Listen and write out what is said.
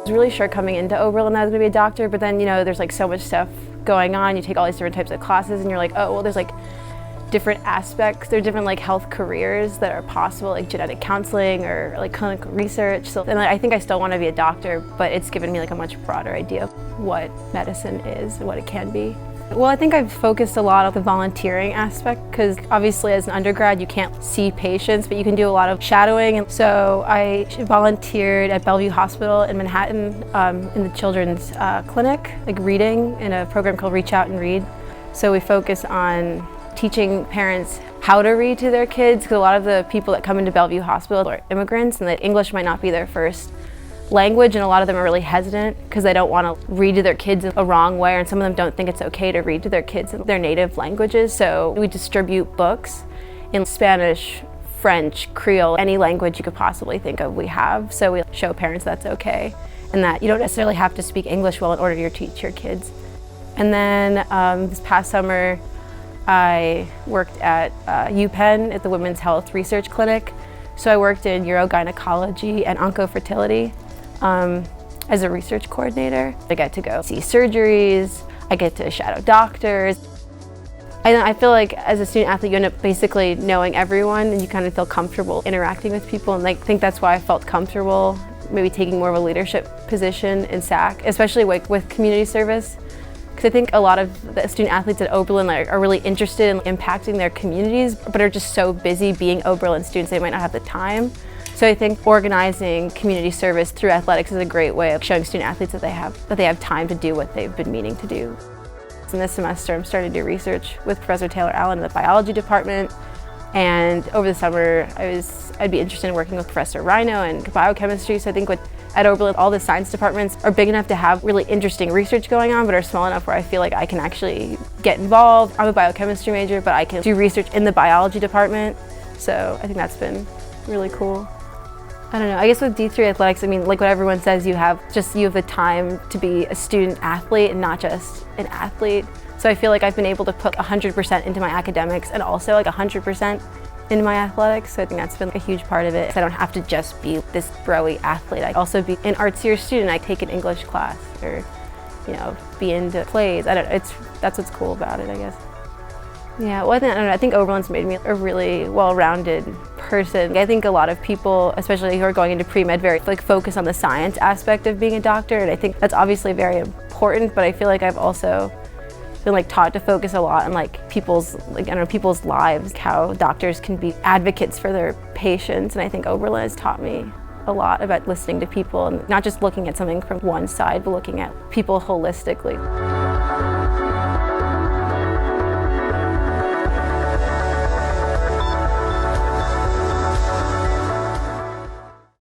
was really sure coming into Oberlin that I was going to be a doctor, but then, there's like so much stuff going on. You take all these different types of classes and you're like, oh, well, there's like different aspects. There are different like health careers that are possible, like genetic counseling or like clinical research. So, and I think I still want to be a doctor, but it's given me like a much broader idea of what medicine is and what it can be. Well, I think I've focused a lot on the volunteering aspect because obviously as an undergrad you can't see patients, but you can do a lot of shadowing. And so I volunteered at Bellevue Hospital in Manhattan in the children's clinic, like reading in a program called Reach Out and Read. So we focus on teaching parents how to read to their kids because a lot of the people that come into Bellevue Hospital are immigrants and that English might not be their first language, and a lot of them are really hesitant because they don't want to read to their kids in a wrong way, and some of them don't think it's okay to read to their kids in their native languages. So we distribute books in Spanish, French, Creole, any language you could possibly think of we have. So we show parents that's okay and that you don't necessarily have to speak English well in order to teach your kids. And then this past summer I worked at UPenn at the Women's Health Research Clinic. So I worked in urogynecology and oncofertility as a research coordinator. I get to go see surgeries, I get to shadow doctors. I feel like as a student athlete you end up basically knowing everyone and you kind of feel comfortable interacting with people, and I think that's why I felt comfortable maybe taking more of a leadership position in SAC, especially with community service. Because I think a lot of the student athletes at Oberlin are really interested in impacting their communities, but are just so busy being Oberlin students they might not have the time. So I think organizing community service through athletics is a great way of showing student athletes that they have time to do what they've been meaning to do. And this semester I'm starting to do research with Professor Taylor Allen in the biology department, and over the summer I'd be interested in working with Professor Rhino in biochemistry. So I think at Oberlin all the science departments are big enough to have really interesting research going on, but are small enough where I feel like I can actually get involved. I'm a biochemistry major, but I can do research in the biology department. So I think that's been really cool. I don't know, I guess with D3 athletics, I mean, like what everyone says, you have the time to be a student athlete and not just an athlete. So I feel like I've been able to put 100% into my academics and also like 100% into my athletics. So I think that's been a huge part of it. I don't have to just be this bro-y athlete. I also be an artsier student. I take an English class or, be into plays. I don't know, that's what's cool about it, I guess. Yeah, well, I think Oberlin's made me a really well-rounded person. I think a lot of people, especially who are going into pre-med, focus on the science aspect of being a doctor, and I think that's obviously very important, but I feel like I've also been taught to focus a lot on people's lives, how doctors can be advocates for their patients, and I think Oberlin has taught me a lot about listening to people and not just looking at something from one side, but looking at people holistically.